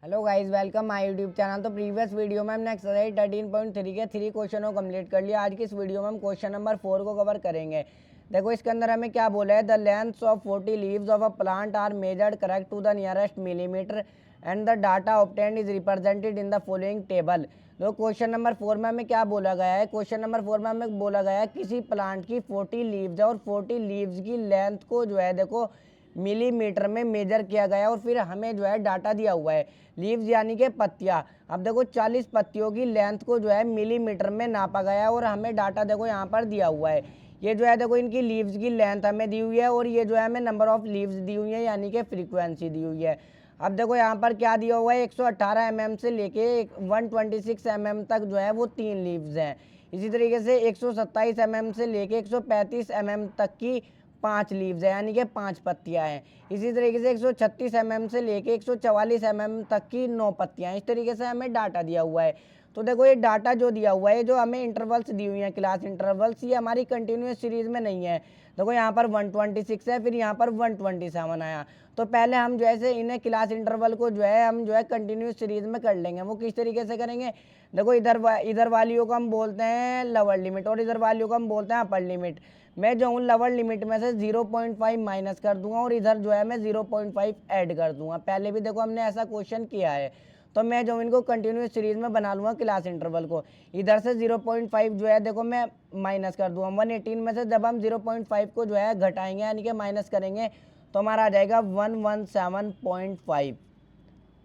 Hello guys, welcome my YouTube channel. तो previous video में हमने एक्सरसाइज 13.3 के 3 क्वेश्चन को कंप्लीट कर लिया। आज की इस वीडियो में हम क्वेश्चन नंबर 4 को कवर करेंगे। देखो इसके अंदर हमें क्या बोला है, the length of 40 leaves of a plant are measured correct to the nearest millimetre and the data obtained is represented in the following table. तो क्वेश्चन नंबर 4 में हमें क्या बोला गया है, क्वेश्चन नंबर 4 में हमें बोला गया है किसी प्लांट की 40 लीव्स है और 40 लीव्स की लेंथ को जो है देखो मिलीमीटर में मेजर किया गया और फिर हमें जो है डाटा दिया हुआ है लीव्स यानी कि पत्तियां। अब देखो 40 पत्तियों की लेंथ को जो है मिलीमीटर में नापा गया है और हमें डाटा देखो यहाँ पर दिया हुआ है। ये जो है देखो इनकी लीव्स की लेंथ हमें दी हुई है और ये जो है हमें नंबर ऑफ लीव्स दी हुई है यानी कि फ्रीक्वेंसी दी हुई है। अब देखो यहाँ पर क्या दिया हुआ है, 118 mm से लेके 126 mm तक जो है वो 3 लीव्स हैं। इसी तरीके से 127 mm से लेके 135 mm तक की 5 लीव्स है यानी कि 5 पत्तियां हैं। इसी तरीके से 136 mm से लेके 144 mm तक की 9 पत्तियां हैं। इस तरीके से हमें डाटा दिया हुआ है। तो देखो ये डाटा जो दिया हुआ है, जो हमें इंटरवल्स दी हुई हैं, क्लास इंटरवल्स, ये हमारी कंटिन्यूस सीरीज में नहीं है। देखो यहाँ पर 126 है, फिर यहाँ पर 127 आया। तो पहले हम जो है इन्हें क्लास इंटरवल को जो है हम जो है कंटिन्यूस सीरीज में कर लेंगे। वो किस तरीके से करेंगे, देखो इधर वालियों को हम बोलते हैं लोअर लिमिट और इधर वालियों को हम बोलते हैं अपर लिमिट। मैं जो हूँ लोअर लिमिट में से 0.5 माइनस कर दूंगा और इधर जो है मैं 0.5 ऐड कर दूंगा। पहले भी देखो हमने ऐसा क्वेश्चन किया है। तो मैं जो इनको कंटिन्यूस सीरीज में बना लूँगा क्लास इंटरवल को। इधर से 0.5 जो है देखो मैं माइनस कर दूंगा। 118 में से जब हम 0.5 को जो है घटाएंगे यानी कि माइनस करेंगे तो हमारा आ जाएगा 117.5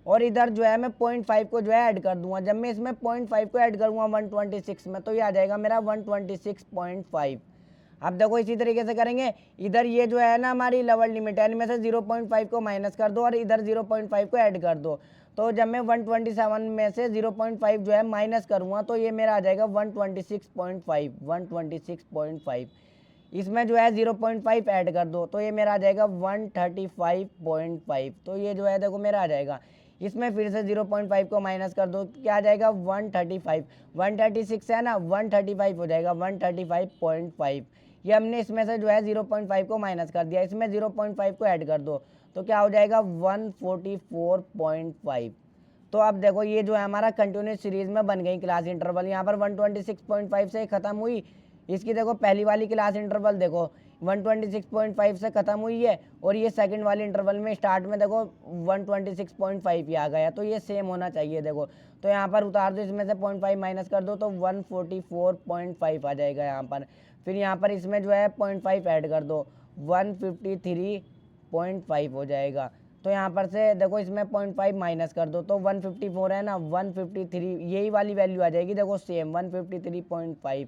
और इधर जो है मैं 0.5 को जो है ऐड कर दूंगा। जब मैं इसमें 0.5 को ऐड करूँगा 126 में तो ये आ जाएगा मेरा 126.5। अब देखो इसी तरीके से करेंगे, इधर ये जो है ना हमारी लोअर लिमिट है, इनमें से 0.5 को माइनस कर दो और इधर 0.5 को ऐड कर दो। तो जब मैं 127 में से 0.5 जो है माइनस करूँगा तो ये मेरा आ जाएगा 126.5। 126.5 इसमें जो है 0.5 ऐड कर दो तो ये मेरा आ जाएगा 135.5। तो ये जो है देखो मेरा आ जाएगा। इसमें फिर से 0.5 को माइनस कर दो, क्या आ जाएगा 135। 136 है ना, 135 हो जाएगा 135.5। ये हमने इसमें से जो है 0.5 को माइनस कर दिया, इसमें 0.5 को ऐड कर दो तो क्या हो जाएगा 144.5। तो अब देखो ये जो है हमारा कंटिन्यूस सीरीज में बन गई क्लास इंटरवल। यहाँ पर 126.5 से खत्म हुई। इसकी देखो पहली वाली क्लास इंटरवल देखो 126.5 से खत्म हुई है और ये सेकंड वाले इंटरवल में स्टार्ट में देखो 126.5 ही आ गया। तो ये सेम होना चाहिए देखो। तो यहाँ पर उतार दो, इसमें से 0.5 माइनस कर दो तो 144.5 आ जाएगा यहाँ पर। फिर यहाँ पर इसमें जो है 0.5 ऐड कर दो 153.5 हो जाएगा। तो यहाँ पर से देखो इसमें 0.5 माइनस कर दो तो 154 है ना, 153 यही वाली वैल्यू आ जाएगी देखो सेम 153.5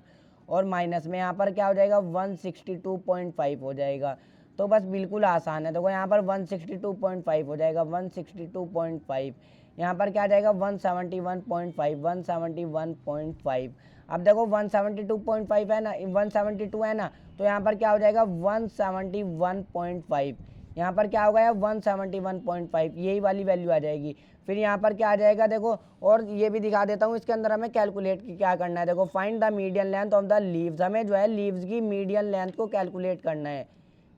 और माइनस में यहाँ पर क्या हो जाएगा 162.5 हो जाएगा। तो बस बिल्कुल आसान है। देखो यहाँ पर 162.5 हो जाएगा 162.5। यहाँ पर क्या आ जाएगा 171.5 171.5। अब देखो 172.5 है ना, 172 है ना, तो यहाँ पर क्या हो जाएगा 171.5। यहाँ पर क्या हो गया 171.5, यही वाली वैल्यू आ जाएगी। फिर यहाँ पर क्या आ जाएगा देखो, और ये भी दिखा देता हूँ इसके अंदर हमें कैलकुलेट की क्या करना है। देखो find the median length of the leaves, हमें जो है लीव्स की मीडियन लेंथ को कैलकुलेट करना है।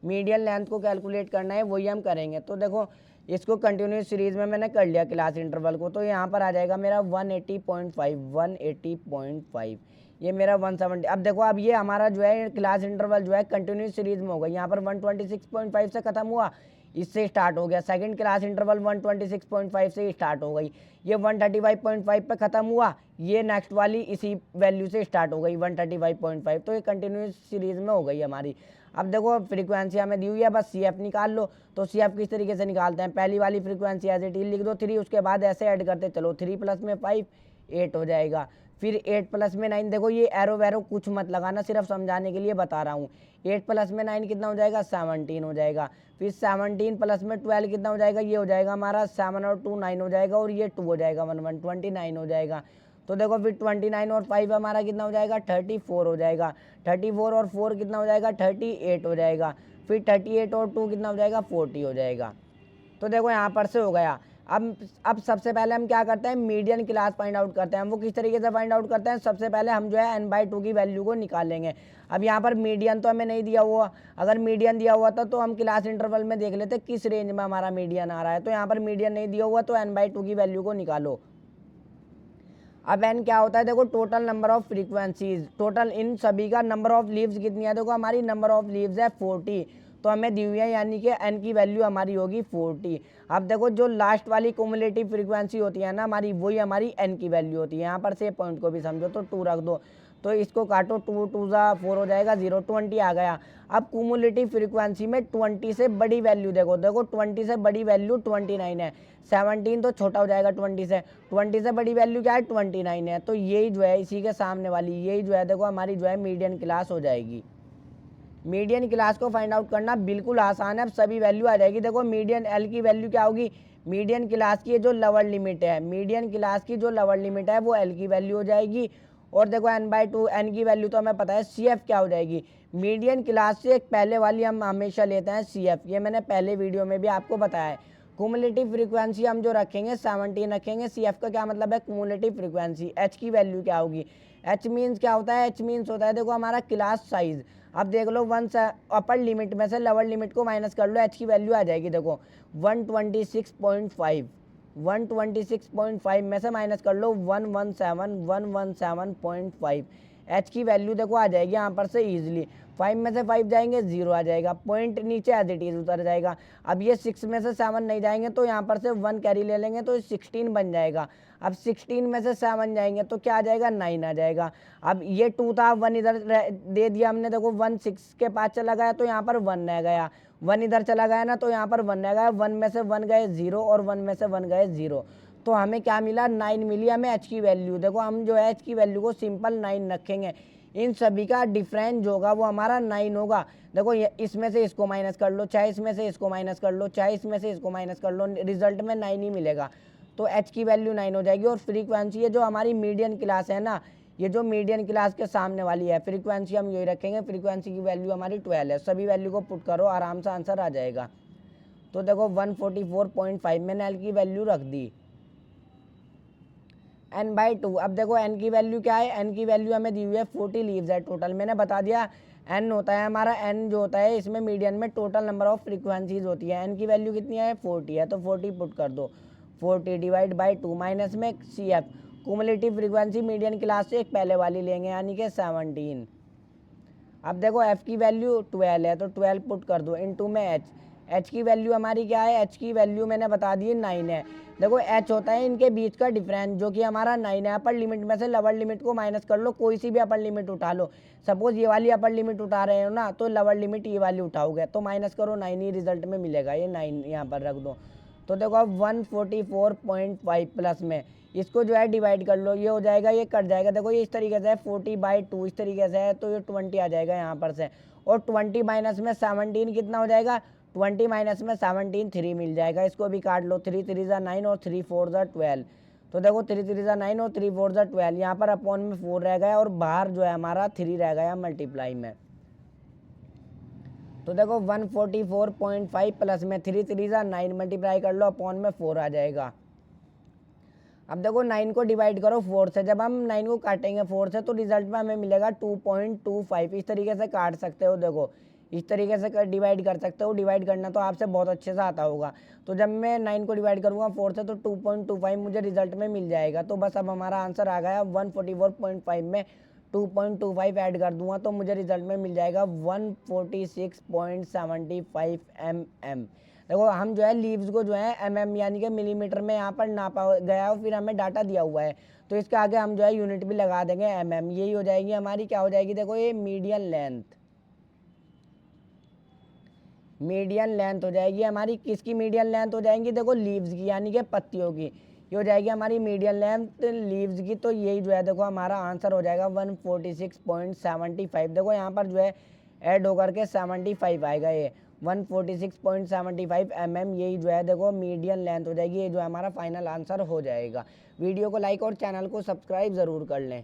मीडियन लेंथ को कैलकुलेट करना है, वही हम करेंगे। तो देखो इसको कंटिन्यूस सीरीज में मैंने कर लिया क्लास इंटरवल को, तो यहाँ पर आ जाएगा मेरा 180.5 180.5। ये मेरा 170। अब देखो अब ये हमारा जो है क्लास इंटरवल जो है कंटिन्यूस सीरीज में होगा। यहाँ पर 126.5 से खत्म हुआ, इससे स्टार्ट हो गया। सेकंड क्लास इंटरवल 126.5 से स्टार्ट हो गई। ये 135.5 पे खत्म हुआ, ये नेक्स्ट वाली इसी वैल्यू से स्टार्ट हो गई 135.5। तो ये कंटिन्यूस सीरीज में हो गई हमारी। अब देखो फ्रीक्वेंसी हमें दी हुई है, बस सी एफ निकाल लो। तो सी एफ किस तरीके से निकालते हैं, पहली वाली फ्रीक्वेंसी एज इट इज लिख दो 3, उसके बाद ऐसे ऐड करते चलो 3 + में 5 8 हो जाएगा। फिर 8 + में 9, देखो ये एरो वैरो कुछ मत लगाना, सिर्फ समझाने के लिए बता रहा हूँ। 8 + में 9 कितना हो जाएगा 17 हो जाएगा। फिर 17 + में 12 कितना हो जाएगा, ये हो जाएगा हमारा 7 और 2 9 हो जाएगा और ये 2 हो जाएगा 1 1 29 हो जाएगा। तो देखो फिर 29 और 5 हमारा कितना हो जाएगा 34 हो जाएगा। 34 और 4 कितना हो जाएगा 38 हो जाएगा। फिर 38 और 2 कितना हो जाएगा 40 हो जाएगा। तो देखो यहाँ पर से हो गया। अब सबसे पहले हम क्या करते हैं, मीडियन क्लास फाइंड आउट करते हैं। वो किस तरीके से फाइंड आउट करते हैं, सबसे पहले हम जो है n/2 की वैल्यू को निकालेंगे। अब यहाँ पर मीडियन तो हमें नहीं दिया हुआ, अगर मीडियन दिया हुआ था तो हम क्लास इंटरवल में देख लेते किस रेंज में हमारा मीडियन आ रहा है। तो यहाँ पर मीडियन नहीं दिया हुआ, तो n/2 की वैल्यू को निकालो। अब n क्या होता है, देखो total number of frequencies, total इन सभी का नंबर ऑफ लीव्स कितनी है, देखो हमारी नंबर ऑफ लीव्स है 40, तो हमें दी हुई है, यानी कि n की वैल्यू हमारी होगी 40। अब देखो जो लास्ट वाली क्युमुलेटिव फ्रीक्वेंसी होती है ना हमारी, वही हमारी n की वैल्यू होती है। यहाँ पर से पॉइंट को भी समझो तो 2 रख दो, तो इसको काटो, 2 2 ज़ा 4 हो जाएगा, 0 20 आ गया। अब क्युमुलेटिव फ्रीक्वेंसी में 20 से बड़ी वैल्यू देखो, 20 से बड़ी वैल्यू 29 है, 17 तो छोटा हो जाएगा 20 से बड़ी वैल्यू क्या है 29 है। तो यही जो है इसी के सामने वाली, यही जो है देखो हमारी जो है मीडियन क्लास हो जाएगी। मीडियन क्लास को फाइंड आउट करना बिल्कुल आसान है, अब सभी वैल्यू आ जाएगी। देखो मीडियन एल की वैल्यू क्या होगी, मीडियन क्लास की जो लोअर लिमिट है, मीडियन क्लास की जो लोअर लिमिट है वो एल की वैल्यू हो जाएगी। और देखो n/2, n की वैल्यू तो हमें पता है, सी एफ क्या हो जाएगी, मीडियन क्लास से एक पहले वाली हम हमेशा लेते हैं सी एफ, ये मैंने पहले वीडियो में भी आपको बताया है। क्युमुलेटिव फ्रीक्वेंसी हम जो रखेंगे 17 रखेंगे, सी एफ का क्या मतलब है क्युमुलेटिव फ्रीक्वेंसी। एच की वैल्यू क्या होगी, एच मीन्स क्या होता है, एच मीन्स होता है देखो हमारा क्लास साइज। अब देख लो अपर लिमिट में से लोअर लिमिट को माइनस कर लो, एच की वैल्यू आ जाएगी देखो 126.5, 126.5 में से माइनस कर लो 117.5, एच की वैल्यू देखो आ जाएगी यहाँ पर से ईजिली। 5 में से 5 जाएंगे 0 आ जाएगा, पॉइंट नीचे एज इट इज उतर जाएगा। अब ये 6 में से 7 नहीं जाएंगे तो यहाँ पर से 1 कैरी ले लेंगे तो 16 बन जाएगा। अब 16 में से 7 जाएंगे तो क्या आ जाएगा 9 आ जाएगा। अब ये 2 था, 1 इधर दे दिया हमने, देखो 1 6 के पास चला गया तो यहाँ पर 1 रह गया, 1 इधर चला गया ना तो यहाँ पर 1 रह गया, 1 में से 1 गए 0 और 1 में से 1 गए 0, तो हमें क्या मिला 9 मिली हमें एच की वैल्यू। देखो हम जो है एच की वैल्यू को सिंपल 9 रखेंगे, इन सभी का डिफरेंस जो होगा वो हमारा 9 होगा। देखो ये इसमें से इसको माइनस कर लो, चाहे इसमें से इसको माइनस कर लो, चाहे इसमें से इसको माइनस कर लो, रिजल्ट में 9 ही मिलेगा। तो एच की वैल्यू 9 हो जाएगी। और फ्रीक्वेंसी है जो हमारी मीडियन क्लास है ना, ये जो मीडियन क्लास के सामने वाली है, फ्रीक्वेंसी हम यही रखेंगे, फ्रीक्वेंसी की वैल्यू हमारी 12 है। सभी वैल्यू को पुट करो, आराम से आंसर आ जाएगा। तो देखो 144.5 मैंने एल की वैल्यू रख दी, n/2। अब देखो n की वैल्यू क्या है, n की वैल्यू हमें दी हुई है 40 लीव्स है टोटल, मैंने बता दिया n होता है हमारा, n जो होता है इसमें मीडियन में टोटल नंबर ऑफ फ्रीक्वेंसीज होती है। n की वैल्यू कितनी है 40 है, तो 40 पुट कर दो, 40 डिवाइड बाई 2 माइनस में C F, cumulative frequency median class से एक पहले वाली लेंगे यानी कि 17। अब देखो f की वैल्यू 12 है तो 12 पुट कर दो, इनटू में h की वैल्यू हमारी क्या है, h की वैल्यू मैंने बता दी 9 है। देखो h होता है इनके बीच का डिफरेंस जो कि हमारा 9 है। अपर लिमिट में से लोअर लिमिट को माइनस कर लो, कोई सी भी अपर लिमिट उठा लो, सपोज ये वाली अपर लिमिट उठा रहे हो ना तो लोअर लिमिट ये वाली उठाओगे तो माइनस करो 9 ही रिजल्ट में मिलेगा, ये 9 यहाँ पर रख दो। तो देखो अब 144.5 प्लस में इसको जो है डिवाइड कर लो, ये हो जाएगा, ये कट जाएगा। देखो ये इस तरीके से है 40/2 इस तरीके से है तो ये 20 आ जाएगा यहाँ पर से, और 20 माइनस में 17 कितना हो जाएगा, 20 माइनस में 17 3 मिल जाएगा, इसको भी काट लो, 3 3 ज़ा 9 और 3 4 ज़ा 12। तो देखो 3 3 ज़ा 9 और 3 4 ज़ा 12, यहाँ पर अपॉन में 4 रह गया और बाहर जो है हमारा 3 रह गया मल्टीप्लाई में। तो देखो 144.5 प्लस में 3 3 ज़ा 9 मल्टीप्लाई कर लो, अपॉन में 4 आ जाएगा। अब देखो 9 को डिवाइड करो 4 से, जब हम 9 को काटेंगे 4 से तो रिजल्ट में हमें मिलेगा 2.25, इस तरीके से काट सकते हो। देखो इस तरीके से डिवाइड कर सकते हो, डिवाइड करना तो आपसे बहुत अच्छे से आता होगा। तो जब मैं 9 को डिवाइड करूँगा 4 से तो 2.25 मुझे रिजल्ट में मिल जाएगा। तो बस अब हमारा आंसर आ गया, 144.5 में 2.25 ऐड कर दूंगा तो मुझे रिजल्ट में मिल जाएगा 146.75 mm। देखो हम जो है लीव्स को जो है mm यानी कि मिलीमीटर में यहाँ पर नापा गया है, फिर हमें डाटा दिया हुआ है तो इसके आगे हम जो है यूनिट भी लगा देंगे mm। यही हो जाएगी हमारी, क्या हो जाएगी, देखो ये मीडियन लेंथ, मीडियन लेंथ हो जाएगी हमारी। किसकी मीडियन लेंथ हो जाएगी, देखो लीव्स की यानी कि पत्तियों की, ये हो जाएगी हमारी मीडियन लेंथ लीव्स की। तो यही जो है देखो हमारा आंसर हो जाएगा 146.75। देखो यहाँ पर जो है ऐड होकर के 75 आएगा, ये 146.75 mm, यही जो है देखो मीडियन लेंथ हो जाएगी। ये जो हमारा फाइनल आंसर हो जाएगा। वीडियो को लाइक और चैनल को सब्सक्राइब ज़रूर कर लें।